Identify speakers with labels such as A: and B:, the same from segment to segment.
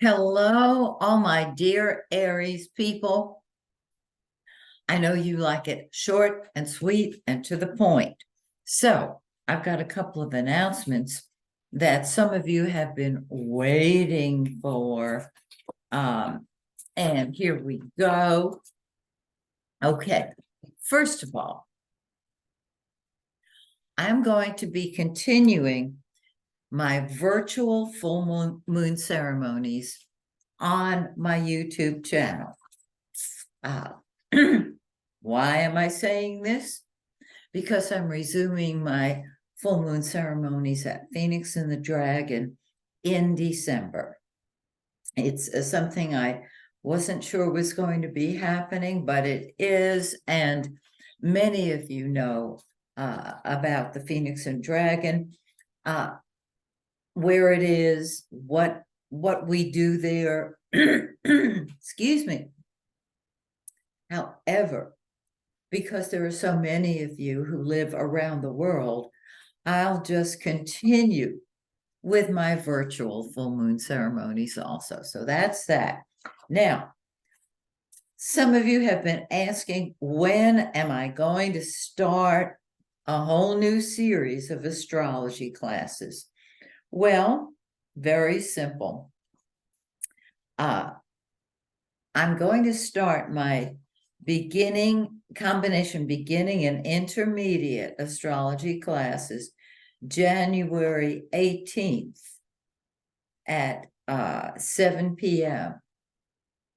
A: Hello, all my dear Aries people. I know you like it short and sweet and to the point. So, I've got a couple of announcements that some of you have been waiting for. And here we go. Okay, first of all, I'm going to be continuing my virtual full moon ceremonies on my YouTube channel. Why am I saying this? Because I'm resuming my full moon ceremonies at Phoenix and the Dragon in December. It's something I wasn't sure was going to be happening, but it is. And many of you know about the Phoenix and Dragon, where it is, what we do there. Excuse me. However, because there are so many of you who live around the world, I'll just continue with my virtual full moon ceremonies also. So that's that. Now, some of you have been asking, when am I going to start a whole new series of astrology classes? Well, very simple. I'm going to start my beginning and intermediate astrology classes January 18th at 7 p.m.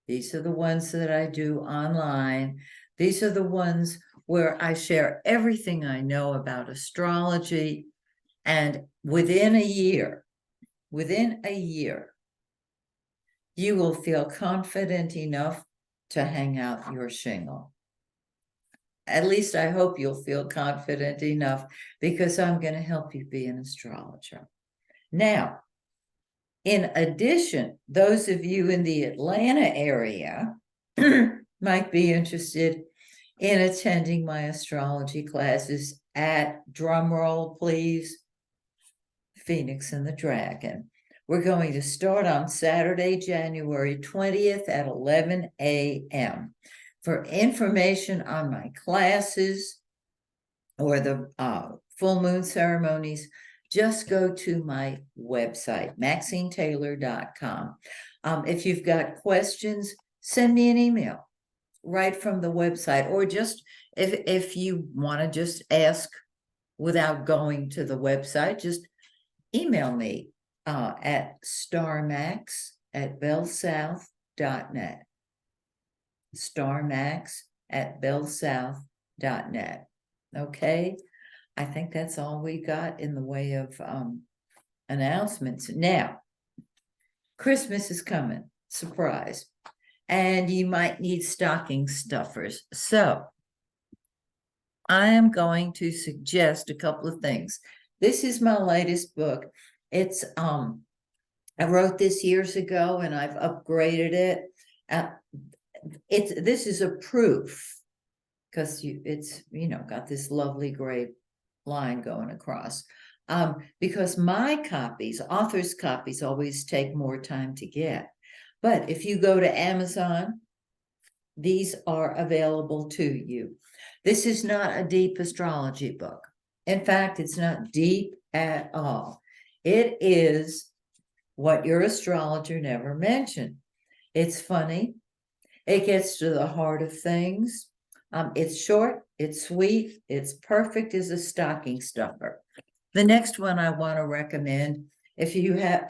A: These are the ones that I do online. These are the ones where I share everything I know about astrology. And within a year, you will feel confident enough to hang out your shingle. At least I hope you'll feel confident enough, because I'm going to help you be an astrologer. Now, in addition, those of you in the Atlanta area might be interested in attending my astrology classes at, drumroll please, Phoenix and the Dragon. We're going to start on Saturday, January 20th at 11 a.m. For information on my classes or the full moon ceremonies, just go to my website, MaxineTaylor.com. If you've got questions, send me an email right from the website, or just if you want to just ask without going to the website, just email me at starmax@bellsouth.net. starmax@bellsouth.net. Okay, I think that's all we got in the way of announcements. Now, Christmas is coming, surprise, and you might need stocking stuffers. So I am going to suggest a couple of things. This is my latest book. It's I wrote this years ago and I've upgraded it. This is a proof, because it's got this lovely gray line going across. Because my copies, author's copies, always take more time to get. But if you go to Amazon, these are available to you. This is not a deep astrology book. In fact, it's not deep at all. It is what your astrologer never mentioned. It's funny. It gets to the heart of things. It's short, it's sweet, it's perfect as a stocking stuffer. The next one I want to recommend, if you have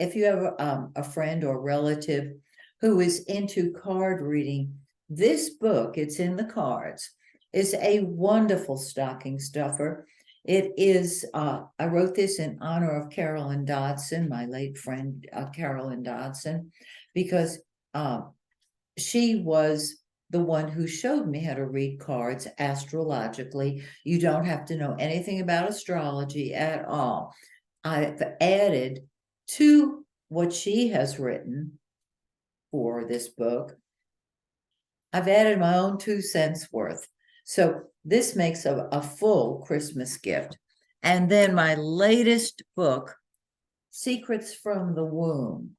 A: a friend or relative who is into card reading, this book, it's in the cards, is a wonderful stocking stuffer. It is, I wrote this in honor of Carolyn Dodson, my late friend, Carolyn Dodson, because she was the one who showed me how to read cards astrologically. You don't have to know anything about astrology at all. I've added to what she has written for this book. I've added my own 2 cents worth. So this makes a full Christmas gift. And then my latest book, Secrets from the Womb.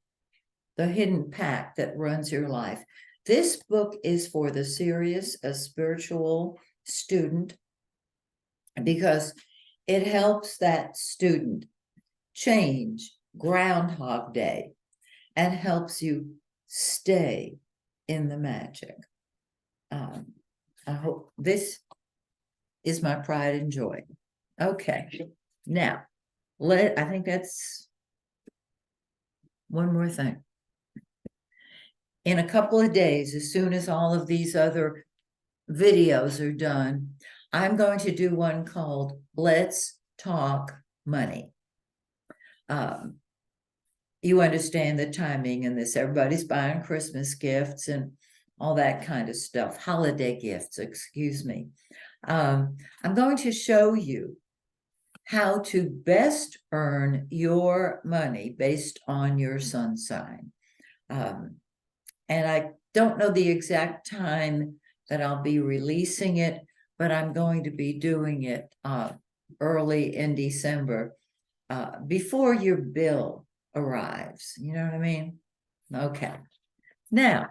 A: the hidden pact that runs your life. This book is for the serious, a spiritual student, because it helps that student change Groundhog Day and helps you stay in the magic. I hope this is my pride and joy. Okay, now I think that's one more thing. In a couple of days, as soon as all of these other videos are done, I'm going to do one called Let's Talk Money. You understand the timing in this. Everybody's buying Christmas gifts and all that kind of stuff. Holiday gifts, excuse me. I'm going to show you how to best earn your money based on your sun sign. And I don't know the exact time that I'll be releasing it, but I'm going to be doing it early in December, before your bill arrives. You know what I mean? Okay. Now,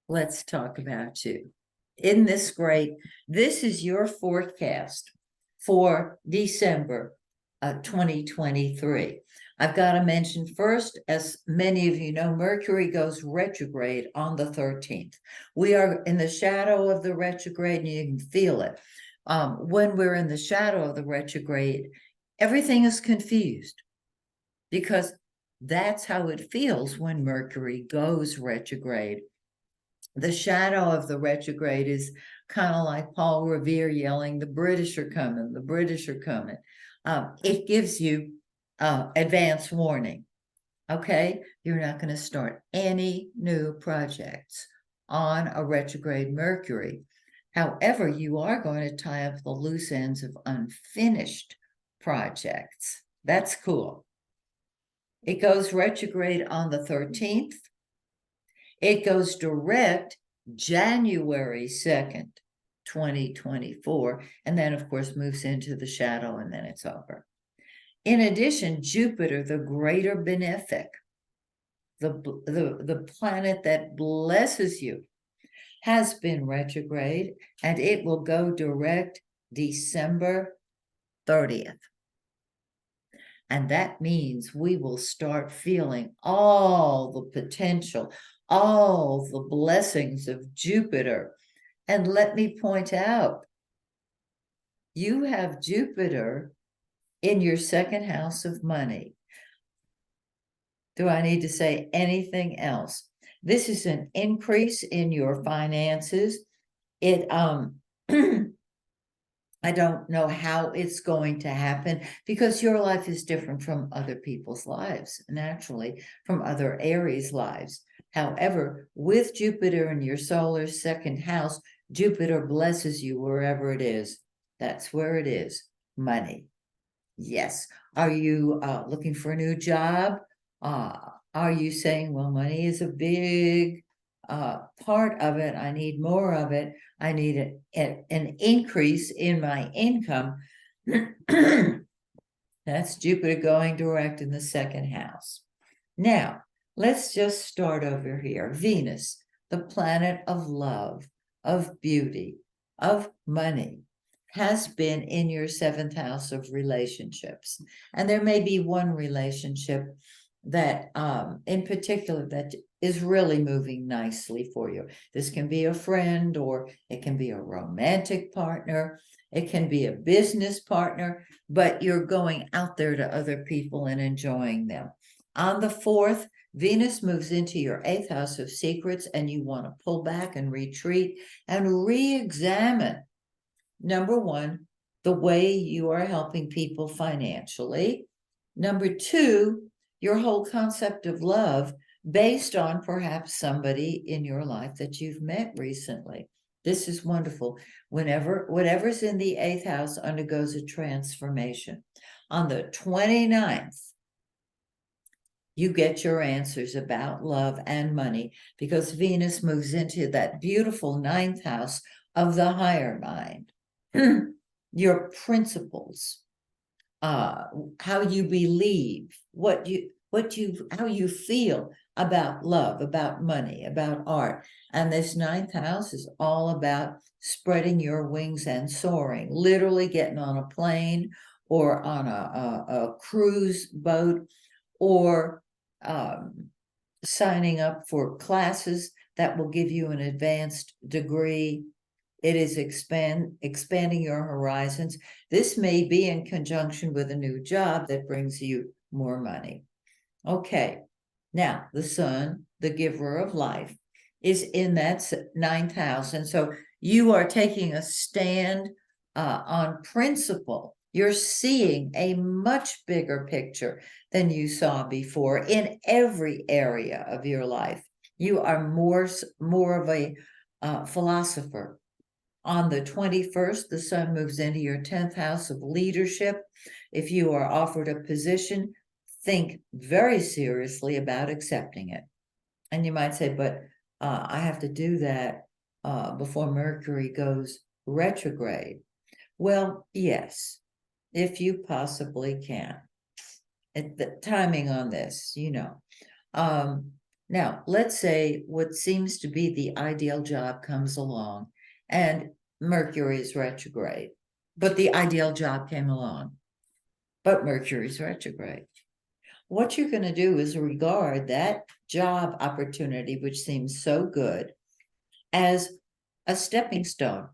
A: let's talk about you. Isn't this great? This is your forecast for December 2023. I've got to mention first, as many of you know, Mercury goes retrograde on the 13th. We are in the shadow of the retrograde, and you can feel it. When we're in the shadow of the retrograde, everything is confused, because that's how it feels when Mercury goes retrograde. The shadow of the retrograde is kind of like Paul Revere yelling, "The British are coming, the British are coming." It gives you advance warning. Okay, you're not going to start any new projects on a retrograde Mercury. However, you are going to tie up the loose ends of unfinished projects. That's cool. It goes retrograde on the 13th. It goes direct January 2nd, 2024, and then, of course, moves into the shadow, and then it's over. In addition, Jupiter, the greater benefic, the planet that blesses you, has been retrograde, and it will go direct December 30th. And that means we will start feeling all the potential, all the blessings of Jupiter. And let me point out, you have Jupiter in your second house of money. Do I need to say anything else? This is an increase in your finances. It I don't know how it's going to happen, because your life is different from other people's lives, naturally, from other Aries lives. However, with Jupiter in your solar second house, Jupiter blesses you wherever it is. That's where it is. Money. Yes. Are you looking for a new job? Are you saying, well, money is a big part of it. I need more of it. I need an increase in my income. That's Jupiter going direct in the second house. Now, let's just start over here. Venus, the planet of love, of beauty, of money, has been in your seventh house of relationships. And there may be one relationship that in particular that is really moving nicely for you. This can be a friend, or it can be a romantic partner. It can be a business partner, but you're going out there to other people and enjoying them. On the 4th, Venus moves into your 8th house of secrets, and you want to pull back and retreat and re-examine, number one, the way you are helping people financially. Number two, your whole concept of love, based on perhaps somebody in your life that you've met recently. This is wonderful. Whatever's in the 8th house undergoes a transformation. On the 29th, you get your answers about love and money, because Venus moves into that beautiful 9th house of the higher mind. Your principles, how you believe, how you feel, about love, about money, about art. And this ninth house is all about spreading your wings and soaring, literally getting on a plane or on a cruise boat, or signing up for classes that will give you an advanced degree. It is expanding your horizons. This may be in conjunction with a new job that brings you more money. Okay, now the sun, the giver of life, is in that ninth house. And so you are taking a stand on principle. You're seeing a much bigger picture than you saw before in every area of your life. You are more of a philosopher. On the 21st, the sun moves into your 10th house of leadership. If you are offered a position, think very seriously about accepting it. And you might say, but I have to do that before Mercury goes retrograde. Well, yes, if you possibly can. The timing on this, Now, let's say what seems to be the ideal job comes along and Mercury is retrograde, but the ideal job came along, but Mercury is retrograde. What you're going to do is regard that job opportunity, which seems so good, as a stepping stone.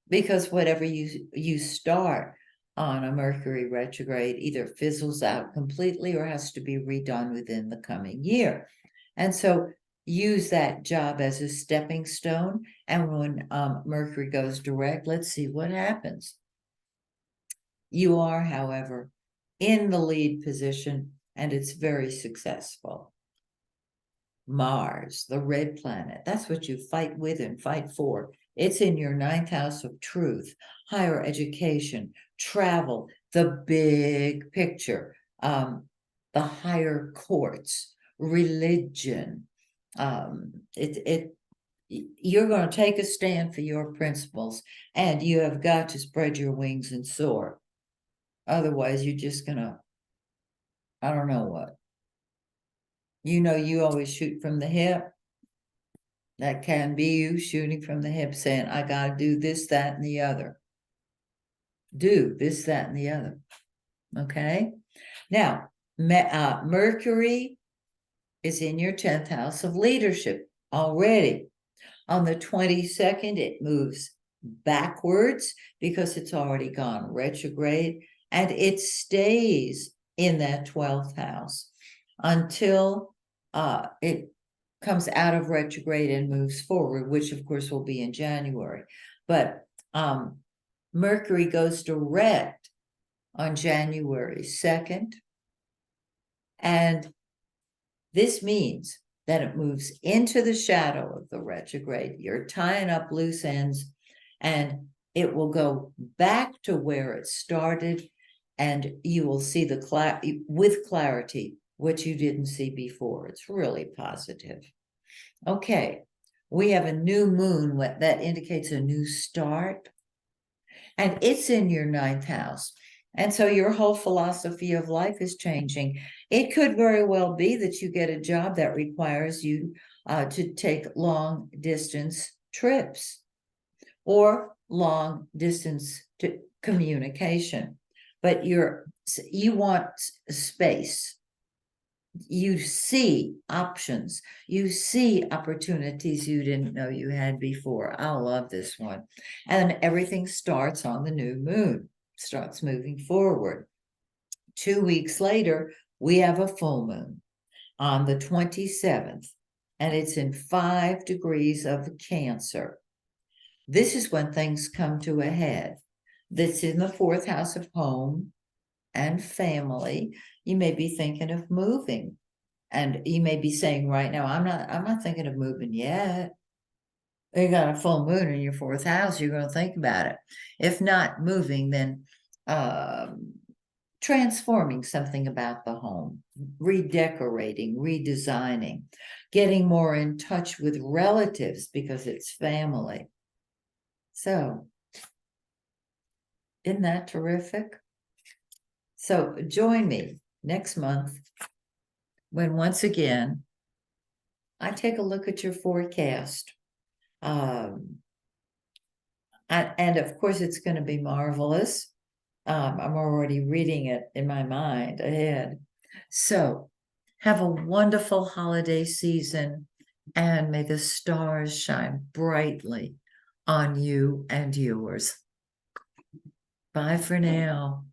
A: Because whatever you start on a Mercury retrograde either fizzles out completely or has to be redone within the coming year. And so use that job as a stepping stone. And when Mercury goes direct, let's see what happens. You are, however, in the lead position, and it's very successful. Mars, the red planet, that's what you fight with and fight for. It's in your ninth house of truth, higher education, travel, the big picture, the higher courts, religion. You're going to take a stand for your principles, and you have got to spread your wings and soar. Otherwise, you're just going to, I don't know what. You always shoot from the hip. That can be you shooting from the hip, saying, I got to do this, that, and the other. Do this, that, and the other. Okay? Now, Mercury is in your 10th house of leadership already. On the 22nd, it moves backwards because it's already gone retrograde, and it stays in that 12th house until it comes out of retrograde and moves forward, which of course will be in January. But Mercury goes direct on January 2nd. And this means that it moves into the shadow of the retrograde. You're tying up loose ends, and it will go back to where it started, and you will see with clarity what you didn't see before. It's really positive. Okay, we have a new moon that indicates a new start, and it's in your ninth house. And so your whole philosophy of life is changing. It could very well be that you get a job that requires you to take long distance trips or long distance communication, but you want space. You see options, you see opportunities you didn't know you had before. I love this one. And everything starts on the new moon, starts moving forward. 2 weeks later, we have a full moon on the 27th, and it's in 5 degrees of Cancer. This is when things come to a head. That's in the 4th house of home and family. You may be thinking of moving, and you may be saying right now, I'm not thinking of moving yet. You got a full moon in your 4th house, you're going to think about it. If not moving, then transforming something about the home, redecorating, redesigning, getting more in touch with relatives because it's family. So, isn't that terrific? So join me next month when once again, I take a look at your forecast. And of course, it's going to be marvelous. I'm already reading it in my mind ahead. So, have a wonderful holiday season, and may the stars shine brightly on you and yours. Bye for now.